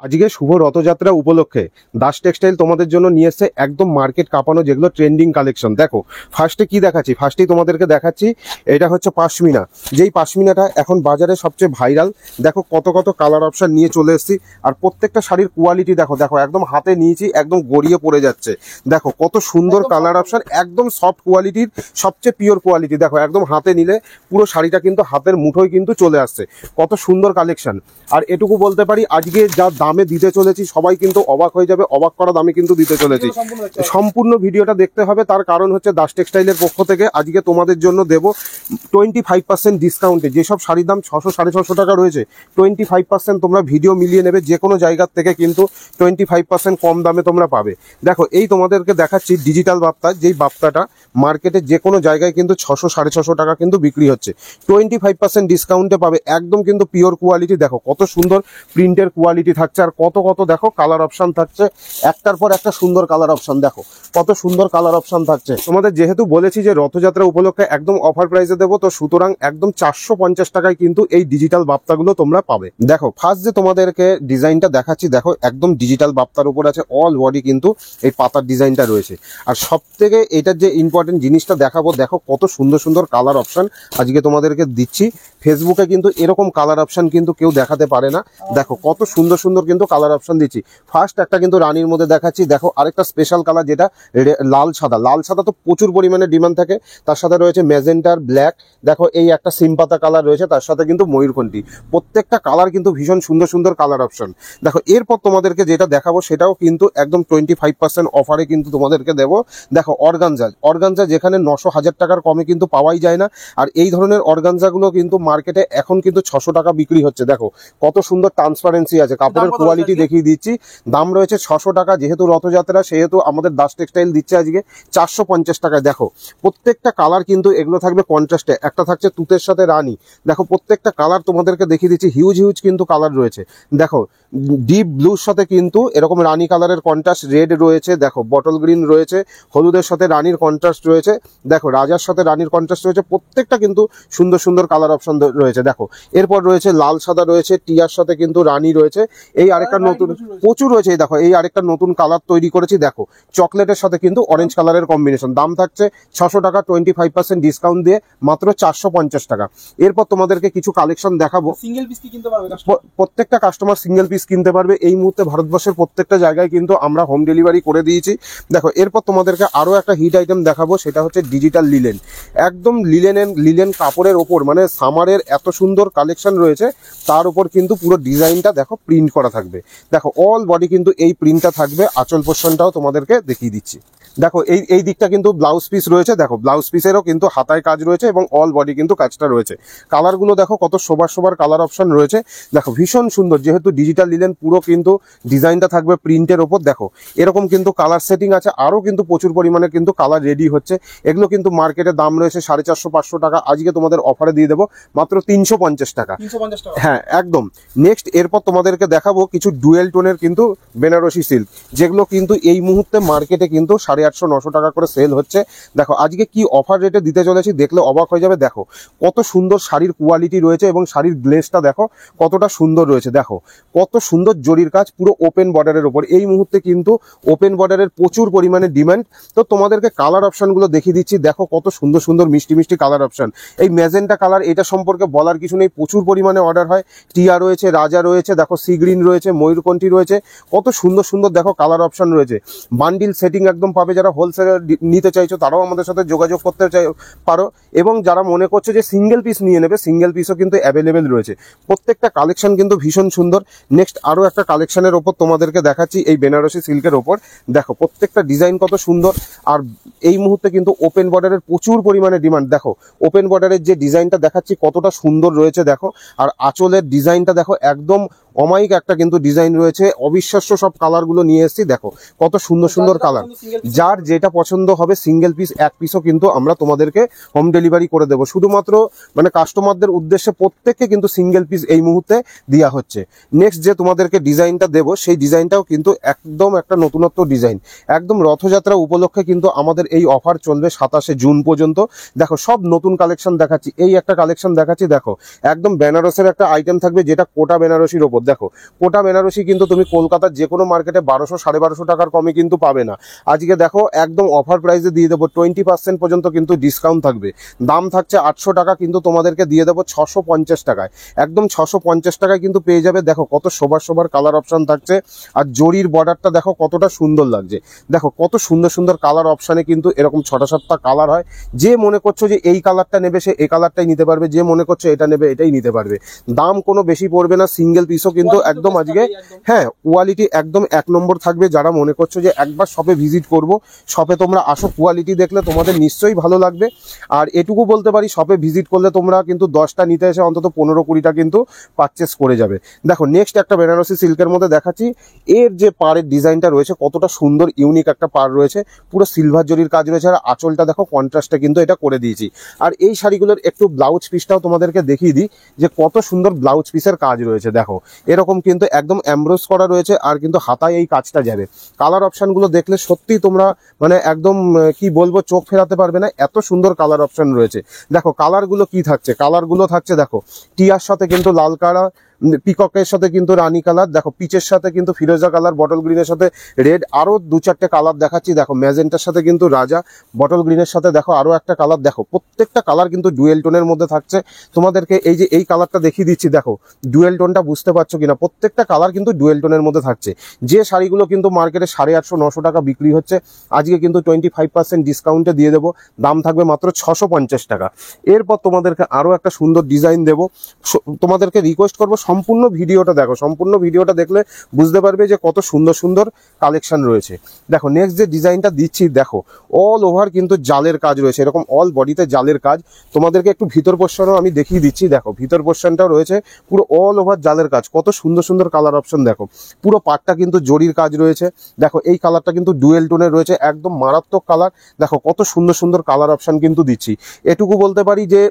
আজকে শুভ রথযাত্রা উপলক্ষে দাস টেক্সটাইল তোমাদের জন্য নিয়ে এসেছে একদম মার্কেট কাঁপানো যেগুলো ট্রেন্ডিং কালেকশন। দেখো ফার্স্টে কি দেখাচ্ছি, ফার্স্টেই তোমাদেরকে দেখাচ্ছি এটা হচ্ছে পাশমিনা। যেই পাশমিনাটা এখন বাজারে সবচেয়ে ভাইরাল। দেখো কত কত কালার অপশন নিয়ে চলে এসেছি, আর প্রত্যেকটা শাড়ির কোয়ালিটি দেখো দেখো একদম হাতে নিয়েছি, একদম গড়িয়ে পড়ে যাচ্ছে। দেখো কত সুন্দর কালার অপশন, একদম সফট কোয়ালিটির, সবচেয়ে পিওর কোয়ালিটি। দেখো একদম হাতে নিলে পুরো শাড়িটা কিন্তু হাতের মুঠোয় কিন্তু চলে আসছে। কত সুন্দর কালেকশন। আর এটুকু বলতে পারি, আজকে যা দামে দিতে চলেছি সবাই কিন্তু অবাক হয়ে যাবে, অবাক করা দামে কিন্তু দিতে চলেছি। সম্পূর্ণ ভিডিওটা দেখতে হবে, তার কারণ হচ্ছে দাস টেক্সটাইলের পক্ষ থেকে আজকে তোমাদের জন্য দেব 25% ডিসকাউন্টে। যেসব শাড়ির দাম 600-650 টাকা রয়েছে, 25% তোমরা ভিডিও মিলিয়ে নেবে, যে কোনো জায়গার থেকে কিন্তু 25% কম দামে তোমরা পাবে। দেখো এই তোমাদেরকে দেখাচ্ছি ডিজিটাল বাপ্তা, যেই বাপ্তাটা মার্কেটে যে কোনো জায়গায় কিন্তু 600-650 টাকা কিন্তু বিক্রি হচ্ছে। 25% ডিসকাউন্টে পাবে, একদম কিন্তু পিওর কোয়ালিটি। দেখো কত সুন্দর প্রিন্টের কোয়ালিটি থাকছে, আর কত কত দেখো কালার অপশন থাকছে, একটার পর একটা সুন্দর কালার অপশন। দেখো কত সুন্দর কালার অপশন থাকছে। তোমাদের যেহেতু বলেছি যে রথযাত্রা উপলক্ষে একদম অফার প্রাইসে দেবো, তো সুতরাং একদম 450 টাকায় কিন্তু এই ডিজিটাল বাপ্তাগুলো তোমরা পাবে। দেখো ফার্স্ট যে তোমাদেরকে ডিজাইনটা দেখাচ্ছি, দেখো একদম ডিজিটাল বাপ্তার উপর আছে, অল বডি কিন্তু এই পাতার ডিজাইনটা রয়েছে। আর সব থেকে এটার যে ইম্পর্টেন্ট জিনিসটা দেখাবো, দেখো কত সুন্দর সুন্দর কালার অপশন আজকে তোমাদেরকে দিচ্ছি। ফেসবুকে কিন্তু এরকম কালার অপশন কিন্তু কেউ দেখাতে পারে না। দেখো কত সুন্দর সুন্দর কিন্তু কালার অপশন দিচ্ছি। ফার্স্ট একটা কিন্তু রানীর মধ্যে দেখাচ্ছি, দেখো আরেকটা স্পেশাল কালার যেটা লাল সাদা। লাল সাদা তো প্রচুর পরিমাণে ডিমান্ড থাকে, তার সাথে রয়েছে ম্যাজেন্টার ব্ল্যাক। দেখো এই একটা সিমপাতা কালার রয়েছে, তার সাথে কিন্তু ময়ূরকণ্ঠী। প্রত্যেকটা কালার কিন্তু ভীষণ সুন্দর সুন্দর কালার অপশন। দেখো এরপর তোমাদেরকে যেটা দেখাবো সেটাও কিন্তু একদম 25% অফারে কিন্তু তোমাদেরকে দেবো। দেখো অর্গানজা যেখানে 900-1000 টাকার কমে কিন্তু পাওয়াই যায় না, আর এই ধরনের অর্গানজাগুলো কিন্তু মার্কেটে এখন কিন্তু 600 টাকা বিক্রি হচ্ছে। দেখো কত সুন্দর ট্রান্সপারেন্সি আছে, কাপড়ের কোয়ালিটি দেখিয়ে দিচ্ছি। দাম রয়েছে 600 টাকা, যেহেতু রথযাত্রা সেহেতু আমাদের দাস টেক্সটাইল দিচ্ছে আজকে 450 টাকায়। দেখো প্রত্যেকটা কালার কিন্তু এগুলো থাকবে কন্ট্রাস্টে, একটা থাকছে তুতের সাথে রানী। দেখো প্রত্যেকটা কালার তোমাদেরকে দেখিয়ে দিচ্ছি, হিউজ হিউজ কিন্তু কালার রয়েছে। দেখো ডিপ ব্লুর সাথে কিন্তু এরকম রানী কালারের কন্ট্রাস্ট, রেড রয়েছে, দেখো বটল গ্রিন রয়েছে, হলুদের সাথে রানীর কন্ট্রাস্ট রয়েছে, দেখো রাজার সাথে রানীর কন্ট্রাস্ট রয়েছে। প্রত্যেকটা কিন্তু সুন্দর সুন্দর কালার অপশন রয়েছে। দেখো এরপর রয়েছে লাল সাদা রয়েছে, টিয়ার সাথে কিন্তু রানী রয়েছে। এই আরেকটা নতুন প্রচুর রয়েছে। দেখো এই আরেকটা নতুন কালার তৈরি করেছি, দেখো চকলেটের সাথে কিন্তু অরেঞ্জ কালারের কম্বিনেশন। দাম থাকছে 600 টাকা, 25% ডিসকাউন্ট দিয়ে মাত্র 450 টাকা। এরপর তোমাদেরকে কিছু কালেকশন দেখাবো। সিঙ্গেল পিস কি কিনতে পারবে? প্রত্যেকটা কাস্টমার সিঙ্গেল পিস কিনতে পারবে। এই মুহূর্তে ভারতবর্ষের প্রত্যেকটা জায়গায় কিন্তু আমরা হোম ডেলিভারি করে দিয়েছি। দেখো এরপর তোমাদেরকে আরো একটা হিট আইটেম দেখাবো, সেটা হচ্ছে ডিজিটাল লিলেন। একদম লিলেন কাপড়ের ওপর, মানে সামারের এত সুন্দর কালেকশন রয়েছে, তার উপর কিন্তু পুরো ডিজাইনটা দেখো প্রিন্ট করা থাকবে। দেখো অল বডি কিন্তু এই প্রিন্টটা থাকবে। আঁচল পোর্শনটাও তোমাদেরকে দেখিয়ে দিচ্ছি। দেখো এই দিকটা কিন্তু ব্লাউজ পিস রয়েছে। দেখো ব্লাউজ পিসেরও কিন্তু হাতায় কাজ রয়েছে এবং অল বডি কিন্তু কাজটা রয়েছে। কালারগুলো দেখো কত শোবার কালার অপশন রয়েছে। দেখো ভীষণ সুন্দর, যেহেতু ডিজিটাল লিলেন পুরো কিন্তু ডিজাইনটা থাকবে প্রিন্টের ওপর। দেখো এরকম কিন্তু কালার সেটিং আছে, আরও কিন্তু প্রচুর পরিমাণে কিন্তু কালার রেডি হচ্ছে। এগুলো কিন্তু মার্কেটে দাম রয়েছে 450-500 টাকা, আজকে তোমাদের অফারে দিয়ে দেবো মাত্র 350 টাকা। হ্যাঁ একদম। নেক্সট এরপর তোমাদেরকে দেখাবো কিছু ডুয়েল টোনের কিন্তু বেনারসি সিল্ক, যেগুলো কিন্তু এই মুহূর্তে মার্কেটে কিন্তু 850-900 টাকা করে সেল হচ্ছে। দেখো আজকে কি অফার রেটে দিতে চলেছি, দেখলে অবাক হয়ে যাবে। দেখো কত সুন্দর শাড়ির কোয়ালিটি রয়েছে এবং শাড়ির গ্লেজটা দেখো কতটা সুন্দর রয়েছে। দেখো কত সুন্দর জরির কাজ, পুরো ওপেন বর্ডারের ওপর। এই মুহূর্তে কিন্তু ওপেন বর্ডারের প্রচুর পরিমাণে ডিমান্ড। তো তোমাদেরকে কালার অপশনগুলো দেখিয়ে দিচ্ছি। দেখো কত সুন্দর সুন্দর মিষ্টি মিষ্টি কালার অপশন। এই ম্যাজেন্টা কালার, এটা সম্পর্কে বলার কিছু নেই, প্রচুর পরিমাণে অর্ডার হয়। টিয়া রয়েছে, রাজা রয়েছে, দেখো সি গ্রিন রয়েছে, ময়ূরকণ্ঠী রয়েছে। কত সুন্দর সুন্দর দেখো কালার অপশন রয়েছে। বান্ডিল সেটিং একদম পাবে। যারা হোলসেলে নিতে চাইছো তারাও আমাদের সাথে যোগাযোগ করতে পারো, এবং যারা মনে করছো যে সিঙ্গেল পিস নিয়ে নেবে, সিঙ্গেল পিসও কিন্তু অ্যাভেলেবেল রয়েছে। প্রত্যেকটা কালেকশন কিন্তু ভীষণ সুন্দর। নেক্সট আরও একটা কালেকশনের ওপর তোমাদেরকে দেখাচ্ছি, এই বেনারসি সিল্কের ওপর। দেখো প্রত্যেকটা ডিজাইন কত সুন্দর, আর এই মুহূর্তে কিন্তু ওপেন বর্ডারের প্রচুর পরিমাণে ডিমান্ড। দেখো ওপেন বর্ডারের যে ডিজাইনটা দেখাচ্ছি কতটা সুন্দর রয়েছে। দেখো আর আঁচলের ডিজাইনটা দেখো একদম অমায়িক একটা কিন্তু ডিজাইন রয়েছে। অবিশ্বাস্য সব কালারগুলো নিয়ে এসেছি। দেখো কত সুন্দর সুন্দর কালার। যার যেটা পছন্দ হবে সিঙ্গেল পিস, এক পিসও কিন্তু আমরা তোমাদেরকে হোম ডেলিভারি করে দেবো। শুধুমাত্র মানে কাস্টমারদের উদ্দেশ্যে প্রত্যেককে কিন্তু সিঙ্গেল পিস এই মুহূর্তে দেওয়া হচ্ছে। নেক্সট যে তোমাদেরকে ডিজাইনটা দেবো, সেই ডিজাইনটাও কিন্তু একদম একটা নতুনত্ব ডিজাইন। একদম রথযাত্রা উপলক্ষে কিন্তু আমাদের এই অফার চলবে 27শে জুন পর্যন্ত। দেখো সব নতুন কালেকশন দেখাচ্ছি। এই একটা কালেকশন দেখাচ্ছি, দেখো একদম বেনারসের একটা আইটেম থাকবে, যেটা কোটা বেনারসির ওপর। দেখো কোটা বেনারসি কিন্তু তুমি কলকাতার যে কোনো মার্কেটে 1200-1250 টাকার কমে কিন্তু পাবে না। আজকে দেখো একদম অফার প্রাইসে দিয়ে দেবো, 20% পর্যন্ত কিন্তু ডিসকাউন্ট থাকবে। দাম থাকছে 800 টাকা, কিন্তু তোমাদেরকে দিয়ে দেবো 650 টাকায়। একদম 650 টাকায় কিন্তু পেয়ে যাবে। দেখো কত শোবার কালার অপশন থাকছে, আর জরির বর্ডারটা দেখো কতটা সুন্দর লাগছে। দেখো কত সুন্দর সুন্দর কালার অপশানে কিন্তু এরকম 6টা-7টা কালার হয়। যে মনে করছো যে এই কালারটা নেবে সে এই কালারটাই নিতে পারবে, যে মনে করছো এটা নেবে এটাই নিতে পারবে। দাম কোনো বেশি পড়বে না, সিঙ্গেল পিসও কিন্তু একদম আজকে হ্যাঁ কোয়ালিটি একদম 1 নম্বর থাকবে। যারা মনে করছো যে একবার শপে ভিজিট করব, শপে তোমরা আসো, কোয়ালিটি দেখলে তোমাদের নিশ্চয়ই ভালো লাগবে। আর এটুকু বলতে পারি, শপে ভিজিট করলে তোমরা কিন্তু 10টা নিতে এসে অন্তত 15-20টা কিন্তু পারচেস করে যাবে। দেখো নেক্সট একটা বেনারসি সিল্কের মধ্যে দেখাচ্ছি। এর যে পাড়ের ডিজাইনটা রয়েছে কতটা সুন্দর ইউনিক একটা পাড় রয়েছে, পুরো সিলভার জরির কাজ রয়েছে। আর আঁচলটা দেখো কন্ট্রাস্টে কিন্তু এটা করে দিয়েছি। আর এই শাড়িগুলোর একটু ব্লাউজ পিসটাও তোমাদেরকে দেখিয়ে দিই যে কত সুন্দর ব্লাউজ পিসের কাজ রয়েছে। দেখো এরকম কিন্তু একদম এমব্রোস করা রয়েছে, আর কিন্তু হাতায় এই কাজটা যাবে। কালার অপশনগুলো দেখলে সত্যিই তোমরা মানে একদম কি বলবো, চোখ ফেরাতে পারবে না, এত সুন্দর কালার অপশন রয়েছে। দেখো কালারগুলো কি থাকছে, কালারগুলো থাকছে দেখো টিয়ার সাথে কিন্তু লাল কালার, পিককের সাথে কিন্তু রানী কালার, দেখো পিচের সাথে কিন্তু ফিরোজা কালার, বটল গ্রিনের সাথে রেড, আরো 2-4টে কালার দেখাচ্ছি। দেখো ম্যাজেন্টার সাথে কিন্তু রাজা, বটল গ্রিনের সাথে দেখো আরো একটা কালার। দেখো প্রত্যেকটা কালার কিন্তু ডুয়েল টোনের মধ্যে থাকছে। তোমাদেরকে এই যে এই কালারটা দেখিয়ে দিচ্ছি, দেখো ডুয়েল টোনটা বুঝতে পারছো কিনা, প্রত্যেকটা কালার কিন্তু ডুয়েল টোনের মধ্যে থাকছে। যে শাড়িগুলো কিন্তু মার্কেটে 850-900 টাকা বিক্রি হচ্ছে, আজকে কিন্তু 25% ডিসকাউন্টে দিয়ে দেবো। দাম থাকবে মাত্র 650 টাকা। এরপর তোমাদেরকে আরো একটা সুন্দর ডিজাইন দেবো। তোমাদেরকে রিকোয়েস্ট করবো সম্পূর্ণ ভিডিওটা দেখো, সম্পূর্ণ ভিডিওটা দেখলে বুঝতে পারবে যে কত সুন্দর সুন্দর কালেকশন রয়েছে। দেখো নেক্সট যে ডিজাইনটা দিচ্ছি, দেখো অল ওভার কিন্তু জালের কাজ রয়েছে, এরকম অল বডিতে জালের কাজ। তোমাদেরকে একটু ভিতর পোর্শনও আমি দেখিয়ে দিচ্ছি। দেখো ভিতর পোর্শনটাও রয়েছে পুরো অল ওভার জালের কাজ, কত সুন্দর সুন্দর কালার অপশন। দেখো পুরো পাটটা কিন্তু জরির কাজ রয়েছে। দেখো এই কালারটা কিন্তু ডুয়েল টোনের রয়েছে, একদম মারাত্মক কালার। দেখো কত সুন্দর সুন্দর কালার অপশন কিন্তু দিচ্ছি। এটুকু বলতে পারি যে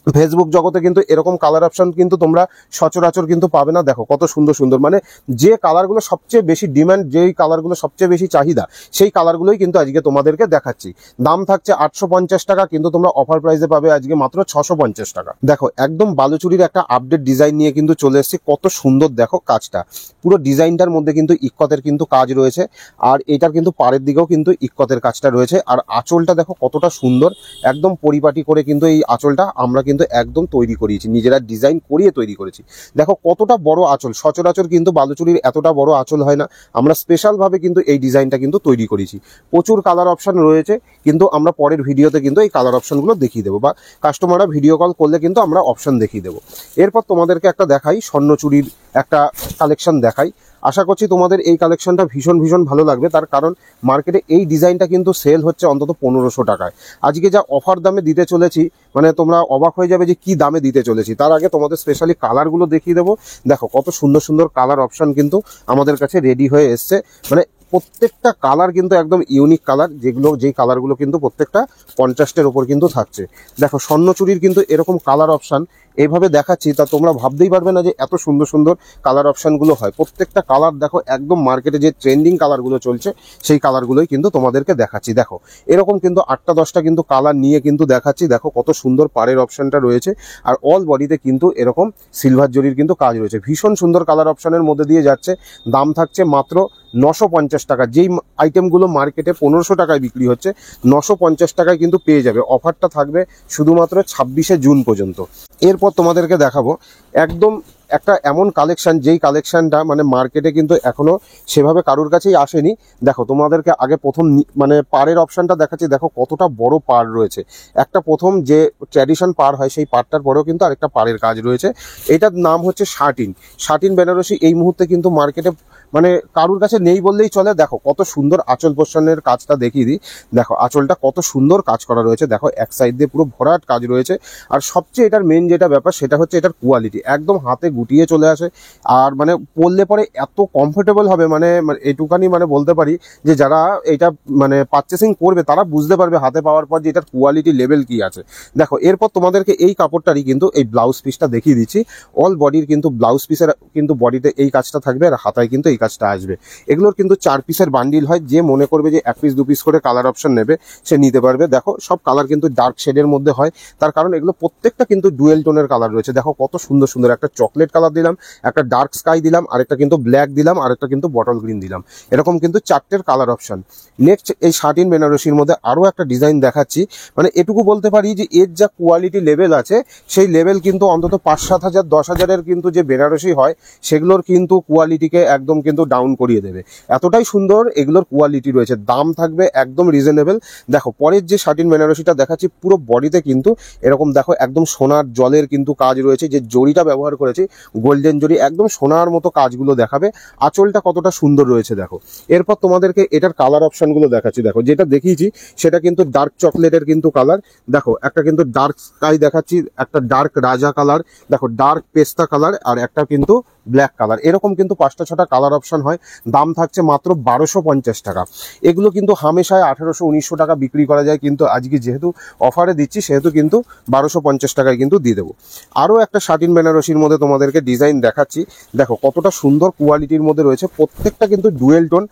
ফেসবুক জগতে কিন্তু এরকম কালার অপশন কিন্তু তোমরা সচরাচর কিন্তু পাবে না। দেখো কত সুন্দর সুন্দর, মানে যে কালারগুলো সবচেয়ে বেশি ডিমান্ড, যেই কালারগুলো সবচেয়ে বেশি চাহিদা, সেই কালারগুলোই কিন্তু আজকে তোমাদেরকে দেখাচ্ছি। দাম থাকছে 850 টাকা, কিন্তু তোমরা অফার প্রাইসে পাবে আজকে মাত্র 650 টাকা। দেখো একদম বালুচুরির একটা আপডেট ডিজাইন নিয়ে কিন্তু চলে এসেছি। কত সুন্দর দেখো কাজটা, পুরো ডিজাইনটার মধ্যে কিন্তু ইক্কতের কিন্তু কাজ রয়েছে, আর এটার কিন্তু পাড়ের দিকেও কিন্তু ইক্কতের কাজটা রয়েছে। আর আঁচলটা দেখো কতটা সুন্দর, একদম পরিপাটি করে কিন্তু এই আঁচলটা আমরা কিন্তু একদম তৈরি করিয়েছি, নিজেরা ডিজাইন করিয়ে তৈরি করেছি। দেখো কতটা বড় আঁচল, সচরাচর কিন্তু বালুচুরির এতটা বড় আঁচল হয় না। আমরা স্পেশাল ভাবে কিন্তু এই ডিজাইনটা কিন্তু তৈরি করেছি। প্রচুর কালার অপশন রয়েছে, কিন্তু আমরা পরের ভিডিওতে কিন্তু এই কালার অপশনগুলো দেখিয়ে দেবো, বা কাস্টমাররা ভিডিও কল করলে কিন্তু আমরা অপশন দেখিয়ে দেবো। এরপর তোমাদেরকে একটা দেখাই, স্বর্ণচুরির একটা কালেকশন দেখাই। আশা করছি তোমাদের এই কালেকশনটা ভীষণ ভীষণ ভালো লাগবে, তার কারণ মার্কেটে এই ডিজাইনটা কিন্তু সেল হচ্ছে অন্তত 1500 টাকায়। আজকে যা অফার দামে দিতে চলেছি, মানে তোমরা অবাক হয়ে যাবে যে কি দামে দিতে চলেছি। তার আগে তোমাদের স্পেশালি কালারগুলো দেখিয়ে দেবো। দেখো কত সুন্দর সুন্দর কালার অপশন কিন্তু আমাদের কাছে রেডি হয়ে এসছে, মানে প্রত্যেকটা কালার কিন্তু একদম ইউনিক কালার, যেই কালারগুলো কিন্তু প্রত্যেকটা কন্ট্রাস্টের ওপর কিন্তু থাকছে। দেখো স্বর্ণচুরির কিন্তু এরকম কালার অপশন এইভাবে দেখাচ্ছি, তা তোমরা ভাবতেই পারবে না যে এত সুন্দর সুন্দর কালার অপশনগুলো হয়। প্রত্যেকটা কালার দেখো একদম মার্কেটে যে ট্রেন্ডিং কালারগুলো চলছে সেই কালারগুলোই কিন্তু তোমাদেরকে দেখাচ্ছি। দেখো এরকম কিন্তু 8টা-10টা কিন্তু কালার নিয়ে কিন্তু দেখাচ্ছি। দেখো কত সুন্দর পাড়ের অপশনটা রয়েছে, আর অল বডিতে কিন্তু এরকম সিলভার জরির কিন্তু কাজ রয়েছে। ভীষণ সুন্দর কালার অপশনের মধ্যে দিয়ে যাচ্ছে। দাম থাকছে মাত্র 950 টাকা। যেই আইটেমগুলো মার্কেটে 1500 টাকায় বিক্রি হচ্ছে, 950 টাকায় কিন্তু পেয়ে যাবে। অফারটা থাকবে শুধুমাত্র 26শে জুন পর্যন্ত। এরপর তোমাদেরকে দেখাবো একদম একটা এমন কালেকশন, যেই কালেকশনটা মানে মার্কেটে কিন্তু এখনো সেভাবে কারোর কাছেই আসেনি। দেখো তোমাদেরকে আগে প্রথম মানে পাড়ের অপশনটা দেখাচ্ছি। দেখো কতটা বড় পাড় রয়েছে, একটা প্রথম যে ট্র্যাডিশন পাড় হয় সেই পাড়টার পরেও কিন্তু আরেকটা পাড়ের কাজ রয়েছে। এটার নাম হচ্ছে শাটিন বেনারসি। এই মুহূর্তে কিন্তু মার্কেটে মানে কারুর কাছে নেই বললেই চলে। দেখো কত সুন্দর আঁচল পোষণের কাজটা দেখিয়ে দিই। দেখো আঁচলটা কত সুন্দর কাজ করা রয়েছে, দেখো এক সাইড দিয়ে পুরো ভরাট কাজ রয়েছে। আর সবচেয়ে এটার মেন যেটা ব্যাপার সেটা হচ্ছে এটার কোয়ালিটি, একদম হাতে গুটিয়ে চলে আসে। আর মানে পরলে পরে এত কমফোর্টেবল হবে, মানে এটুখানি মানে বলতে পারি যে যারা এটা মানে পারচেসিং করবে তারা বুঝতে পারবে হাতে পাওয়ার পর যে এটার কোয়ালিটি লেভেল কি আছে। দেখো এরপর তোমাদেরকে এই কাপড়টারই কিন্তু এই ব্লাউজ পিসটা দেখিয়ে দিচ্ছি। অল বডির কিন্তু ব্লাউজ পিসের কিন্তু বডিতে এই কাজটা থাকবে, আর হাতায় কিন্তু এই কাজটা আসবে। এগুলোর কিন্তু 4 পিসের বান্ডিল হয়। যে মনে করবে যে 1 পিস 2 পিস করে কালার অপশন নেবে সে নিতে পারবে। দেখো সব কালার কিন্তু ডার্ক শেডের মধ্যে হয়, তার কারণ এগুলো প্রত্যেকটা কিন্তু ডুয়েল টোনের কালার রয়েছে। দেখো কত সুন্দর সুন্দর একটা চকলেট কালার দিলাম, একটা ডার্ক স্কাই দিলাম, আরেকটা কিন্তু ব্ল্যাক দিলাম, আরেকটা কিন্তু বটল গ্রিন দিলাম। এরকম কিন্তু 4টের কালার অপশন। নেক্সট এই শাটিন বেনারসির মধ্যে আরও একটা ডিজাইন দেখাচ্ছি। মানে এটুকু বলতে পারি যে এর যা কোয়ালিটি লেভেল আছে সেই লেভেল কিন্তু অন্তত 5-7 হাজার 10 হাজারের কিন্তু যে বেনারসি হয় সেগুলোর কিন্তু কোয়ালিটিকে একদম কিন্তু ডাউন করিয়ে দেবে। এতটাই সুন্দর এগুলোর কোয়ালিটি রয়েছে, দাম থাকবে একদম রিজনেবল। দেখো পরের যে শাটিন বেনারসিটা দেখাচ্ছি পুরো বডিতে কিন্তু এরকম দেখো একদম সোনার জলের কিন্তু কাজ রয়েছে, যে জরিটা ব্যবহার করেছি গোল্ডেন জরি, একদম সোনার মতো কাজগুলো দেখাবে। আঁচলটা কতটা সুন্দর রয়েছে দেখো। এরপর তোমাদেরকে এটার কালার অপশনগুলো দেখাচ্ছি। দেখো যেটা দেখিয়েছি সেটা কিন্তু ডার্ক চকলেটের কিন্তু কালার, দেখো একটা কিন্তু ডার্ক স্কাই দেখাচ্ছি, একটা ডার্ক রাজা কালার, দেখো ডার্ক পেস্তা কালার, আর একটা কিন্তু ব্ল্যাক কালার। এরকম কিন্তু 5টা-6টা কালার অপশন হয়। দাম থাকছে মাত্র 1250 টাকা। এগুলো কিন্তু হামেশায় 1800-1900 টাকা বিক্রি করা যায়, কিন্তু আজকে যেহেতু অফারে দিচ্ছি সেহেতু কিন্তু 1250 টাকায় কিন্তু দিয়ে দেবো। আরও একটা শাটিন বেনারসির মধ্যে তোমাদেরকে ডিজাইন দেখাচ্ছি। দেখো কতটা সুন্দর কোয়ালিটির মধ্যে রয়েছে, প্রত্যেকটা কিন্তু ডুয়েল টোন,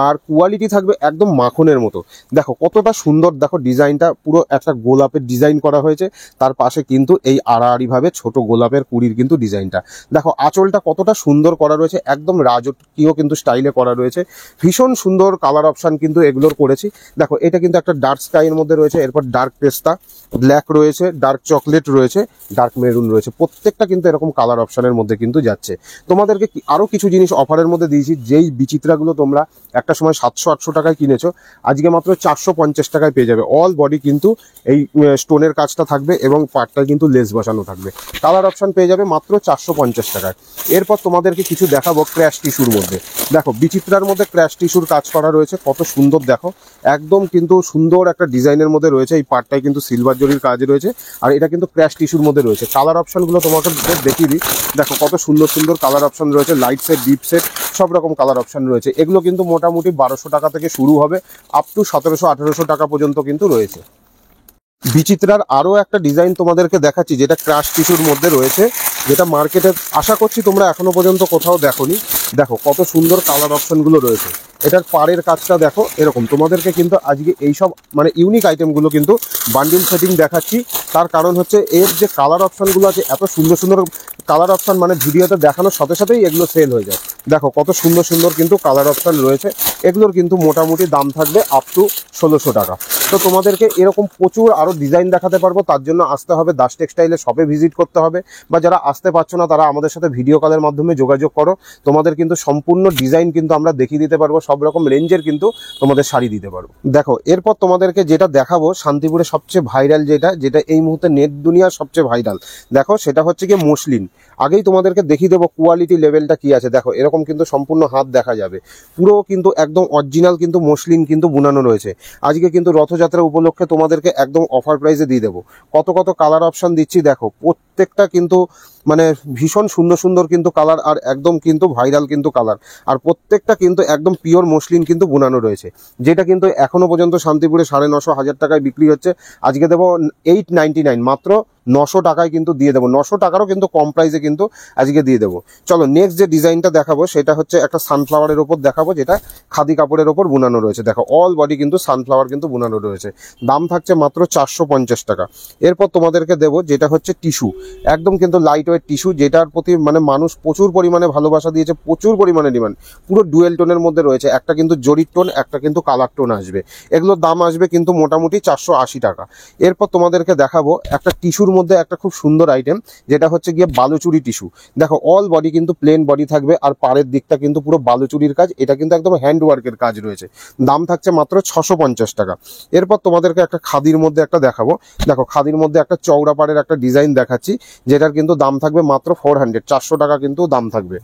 আর কোয়ালিটি থাকবে একদম মাখনের মতো। দেখো কতটা সুন্দর, দেখো ডিজাইনটা পুরো একটা গোলাপের ডিজাইন করা হয়েছে, তার পাশে কিন্তু এই আড়াআড়িভাবে ছোট গোলাপের কুড়ির কিন্তু ডিজাইনটা। দেখো আঁচলটা কতটা সুন্দর করা রয়েছে, একদম রাজকীয় কিন্তু স্টাইলে করা রয়েছে। ভীষণ সুন্দর কালার অপশন কিন্তু এগুলোর করেছি। দেখো এটা কিন্তু একটা ডার্ক স্কাইয়ের মধ্যে রয়েছে, এরপর ডার্ক পেস্তা, ব্ল্যাক রয়েছে, ডার্ক চকলেট রয়েছে, ডার্ক মেরুন রয়েছে। প্রত্যেকটা কিন্তু এরকম কালার অপশনের মধ্যে কিন্তু যাচ্ছে। তোমাদেরকে আরও কিছু জিনিস অফারের মধ্যে দিয়েছি, যেই বিচিত্রাগুলো তোমরা একটা সময় 700-800 টাকায় কিনেছো আজকে মাত্র 450 টাকায় পেয়ে যাবে। অল বডি কিন্তু এই স্টোনের কাজটা থাকবে এবং পাটটায় কিন্তু লেস বসানো থাকবে। কালার অপশন পেয়ে যাবে মাত্র 450 টাকায়। এরপর তোমাদেরকে কিছু দেখাবো ক্র্যাশ টিস্যুর মধ্যে। দেখো বিচিত্রার মধ্যে ক্র্যাশ টিস্যুর কাজ করা রয়েছে, কত সুন্দর দেখো, একদম কিন্তু সুন্দর একটা ডিজাইনের মধ্যে রয়েছে। এই পাটটায় কিন্তু সিলভার জরির কাজ রয়েছে, আর এটা কিন্তু ক্র্যাশ টিস্যুর মধ্যে রয়েছে। কালার অপশনগুলো তোমাকে দেখিয়ে দিই। দেখো কত সুন্দর সুন্দর কালার অপশন রয়েছে, লাইট সেট, ডিপ সেট, সব রকম কালার অপশন রয়েছে। এগুলো কিন্তু মোটামুটি 1200 টাকা থেকে শুরু হবে, আপ টু 1700-1800 টাকা পর্যন্ত কিন্তু রয়েছে। বিচিত্রার আরও একটা ডিজাইন তোমাদেরকে দেখাচ্ছি, যেটা ক্রাশ টিস্যুর মধ্যে রয়েছে, যেটা মার্কেটে আশা করছি তোমরা এখনো পর্যন্ত কোথাও দেখোনি। দেখো কত সুন্দর কালার অপশনগুলো রয়েছে। এটার পাড়ের কাজটা দেখো এরকম। তোমাদেরকে কিন্তু আজকে এইসব মানে ইউনিক আইটেমগুলো কিন্তু বান্ডিল সেটিং দেখাচ্ছি, তার কারণ হচ্ছে এর যে কালার অপশনগুলো আছে এত সুন্দর সুন্দর কালার অপশন, মানে ভিডিওতে দেখানোর সাথে সাথেই এগুলো সেল হয়ে যায়। দেখো কত সুন্দর সুন্দর কিন্তু কালার অপশন রয়েছে। এগুলোর কিন্তু মোটামুটি দাম থাকবে আপ টু 1600 টাকা। তো তোমাদেরকে এরকম প্রচুর আরও ডিজাইন দেখাতে পারবো, তার জন্য আসতে হবে দাস টেক্সটাইলে, শপে ভিজিট করতে হবে, বা যারা আসতে পারছো না তারা আমাদের সাথে ভিডিও কলের মাধ্যমে যোগাযোগ করো। তোমাদের কিন্তু সম্পূর্ণ ডিজাইন কিন্তু আমরা দেখিয়ে দিতে পারবো, সব রকম রেঞ্জের কিন্তু তোমাদের শাড়ি দিতে পারবো। দেখো এরপর তোমাদেরকে যেটা দেখাবো শান্তিপুরে সবচেয়ে ভাইরাল, যেটা এই মুহূর্তে নেট দুনিয়ার সবচেয়ে ভাইরাল, দেখো সেটা হচ্ছে কি মসলিন। আগেই তোমাদেরকে দেখিয়ে দেবো কোয়ালিটি লেভেলটা কি আছে। দেখো এরকম কিন্তু সম্পূর্ণ হাত দেখা যাবে, পুরো কিন্তু একদম অরিজিনাল কিন্তু মসলিন কিন্তু বুনানো রয়েছে। আজকে কিন্তু রথযাত্রা উপলক্ষে তোমাদেরকে একদম অফার প্রাইসে দিয়ে দেবো। কত কত কালার অপশন দিচ্ছি দেখো, প্রত্যেকটা কিন্তু মানে ভীষণ সুন্দর সুন্দর কিন্তু কালার, আর একদম কিন্তু ভাইরাল কিন্তু কালার, আর প্রত্যেকটা কিন্তু একদম পিওর মসলিন কিন্তু বুনানো রয়েছে, যেটা কিন্তু এখনো পর্যন্ত শান্তিপুরে 950-1000 টাকায় বিক্রি হচ্ছে। আজকে দেবো 899, মাত্র 900 টাকায় কিন্তু দিয়ে দেবো। 900 টাকারও কিন্তু কম প্রাইসে কিন্তু আজকে দিয়ে দেবো। চলো নেক্সট যে ডিজাইনটা দেখাবো সেটা হচ্ছে একটা সানফ্লাওয়ারের ওপর দেখাবো, যেটা খাদি কাপড়ের ওপর বুনানো রয়েছে। দেখো অল বডি কিন্তু সানফ্লাওয়ার কিন্তু বুনানো রয়েছে, দাম থাকছে মাত্র 450 টাকা। এরপর তোমাদেরকে দেবো যেটা হচ্ছে টিস্যু, একদম কিন্তু লাইট ওয়েট টিস্যু, যেটার প্রতি মানে মানুষ প্রচুর পরিমাণে ভালোবাসা দিয়েছে, প্রচুর পরিমাণে ডিমান্ড। পুরো ডুয়েল টোনের মধ্যে রয়েছে, একটা কিন্তু জরির টোন, একটা কিন্তু কালার টোন আসবে। এগুলোর দাম আসবে কিন্তু মোটামুটি 480 টাকা। এরপর তোমাদেরকে দেখাবো একটা টিস্যুর মধ্যে একটা খুব সুন্দর আইটেম, যেটা হচ্ছে গিয়ে বালুচুরি টিস্যু। দেখো অল বডি কিন্তু প্লেন বডি থাকবে, আর পাড়ের দিকটা কিন্তু পুরো বালুচুরির কাজ। এটা কিন্তু একদম হ্যান্ডওয়ার্কের কাজ রয়েছে, দাম থাকছে মাত্র 650 টাকা। এরপর তোমাদেরকে একটা খাদির মধ্যে একটা দেখাবো। দেখো খাদির মধ্যে একটা চওড়া পাড়ের একটা ডিজাইন দেখাচ্ছি, যেটার কিন্তু দাম থাকবে মাত্র 400 টাকা কিন্তু দাম থাকবে।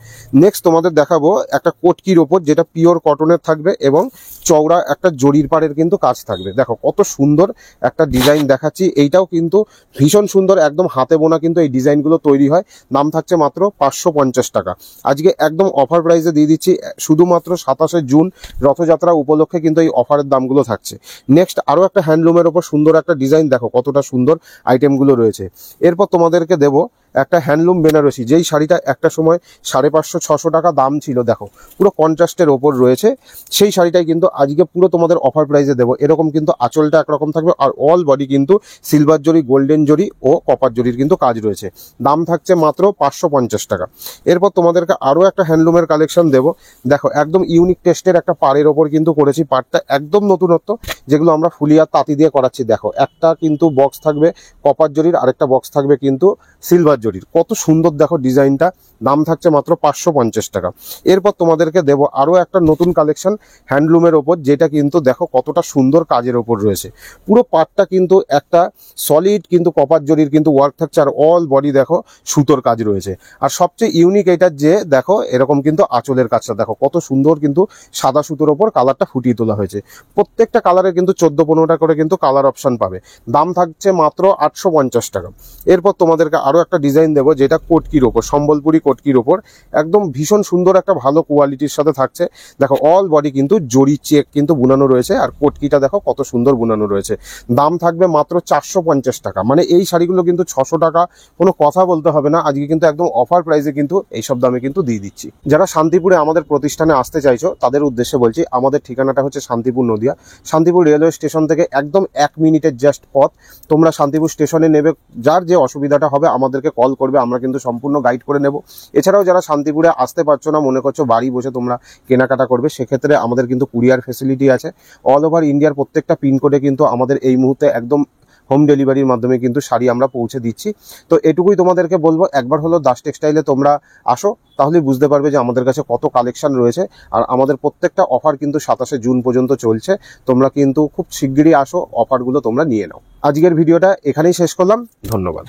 নেক্সট তোমাদের দেখাবো একটা কোটকির ওপর, যেটা পিওর কটনের থাকবে এবং চওড়া একটা জরির পাড়ের কিন্তু কাজ থাকবে। দেখো কত সুন্দর একটা ডিজাইন দেখাচ্ছি, এইটাও কিন্তু ভীষণ সুন্দর, একদম হাতে বোনা কিন্তু এই ডিজাইনগুলো তৈরি হয়। দাম থাকছে মাত্র 550 টাকা। আজকে একদম অফার প্রাইসে দিয়ে দিচ্ছি, শুধুমাত্র 27শে জুন রথযাত্রা উপলক্ষে কিন্তু এই অফারের দামগুলো থাকছে। নেক্সট আরও একটা হ্যান্ডলুমের ওপর সুন্দর একটা ডিজাইন, দেখো কতটা সুন্দর আইটেমগুলো রয়েছে। এরপর তোমাদেরকে দেবো একটা হ্যান্ডলুম বেনারসি, যেই শাড়িটা একটা সময় 550-600 টাকা দাম ছিল, দেখো পুরো কন্ট্রাস্টের ওপর রয়েছে, সেই শাড়িটাই কিন্তু আজকে পুরো তোমাদের অফার প্রাইসে দেবো। এরকম কিন্তু আঁচলটা একরকম থাকবে, আর অল বডি কিন্তু সিলভার জরি, গোল্ডেন জরি ও কপার জরির কিন্তু কাজ রয়েছে। দাম থাকছে মাত্র 550 টাকা। এরপর তোমাদেরকে আরও একটা হ্যান্ডলুমের কালেকশন দেবো। দেখো একদম ইউনিক টেস্টের একটা পাড়ের ওপর কিন্তু করেছি, পাড়টা একদম নতুনত্ব, যেগুলো আমরা ফুলিয়া তাঁতি দিয়ে করাচ্ছি। দেখো একটা কিন্তু বক্স থাকবে কপার জরির, আরেকটা বক্স থাকবে কিন্তু সিলভার জরির। কত সুন্দর দেখো ডিজাইনটা। দাম থাকছে মাত্র 550 টাকা। এরপর তোমাদেরকে দেবো আরও একটা নতুন কালেকশন হ্যান্ডলুমের ওপর, যেটা কিন্তু দেখো কতটা সুন্দর কাজের ওপর রয়েছে। পুরো পাটটা কিন্তু একটা সলিড কিন্তু কপার জরির কিন্তু ওয়ার্ক থাকছে, আর অল বডি দেখো সুতোর কাজ রয়েছে। আর সবচেয়ে ইউনিক এটার যে দেখো এরকম কিন্তু আঁচলের কাজটা দেখো কত সুন্দর, কিন্তু সাদা সুতোর ওপর কালারটা ফুটিয়ে তোলা হয়েছে। প্রত্যেকটা কালারে কিন্তু 14-15টা করে কিন্তু কালার অপশন পাবে। দাম থাকছে মাত্র 850 টাকা। এরপর তোমাদেরকে আরও একটা ডিজাইন দেবো, যেটা কোটকির ওপর, সম্বলপুরি কোটকির ওপর একদম ভীষণ সুন্দর একটা ভালো কোয়ালিটির সাথে থাকছে। দেখো অল বডি কিন্তু জরি চেক কিন্তু বুনানো রয়েছে, আর কোটকিটা দেখো কত সুন্দর বুনানো রয়েছে। দাম থাকবে মাত্র 450 টাকা। মানে এই শাড়িগুলো কিন্তু 600 টাকা কোনো কথা বলতে হবে না, আজকে কিন্তু একদম অফার প্রাইসে কিন্তু এইসব দামে কিন্তু দিয়ে দিচ্ছি। যারা শান্তিপুরে আমাদের প্রতিষ্ঠানে আসতে চাইছো তাদের উদ্দেশ্যে বলছি, আমাদের ঠিকানাটা হচ্ছে শান্তিপুর নদিয়া। শান্তিপুর রেলওয়ে স্টেশন থেকে একদম 1 মিনিটের জাস্ট পথ। তোমরা শান্তিপুর স্টেশনে নেবে, যার যে অসুবিধাটা হবে আমাদেরকে কল করবে, আমরা কিন্তু সম্পূর্ণ গাইড করে নেব। এছাড়াও যারা শান্তিপুরে আসতে পারছো না, মনে করছো বাড়ি বসে তোমরা কেনাকাটা করবে, সেক্ষেত্রে আমাদের কিন্তু কুরিয়ার ফেসিলিটি আছে। অল ওভার ইন্ডিয়ার প্রত্যেকটা পিনকোডে কিন্তু আমাদের এই মুহূর্তে একদম হোম ডেলিভারির মাধ্যমে কিন্তু শাড়ি আমরা পৌঁছে দিচ্ছি। তো এটুকুই তোমাদেরকে বলবো, একবার হলো দাস টেক্সটাইলে তোমরা আসো, তাহলে বুঝতে পারবে যে আমাদের কাছে কত কালেকশন রয়েছে। আর আমাদের প্রত্যেকটা অফার কিন্তু 27শে জুন পর্যন্ত চলছে। তোমরা কিন্তু খুব শিগগিরই আসো, অফারগুলো তোমরা নিয়ে নাও। আজকের ভিডিওটা এখানেই শেষ করলাম, ধন্যবাদ।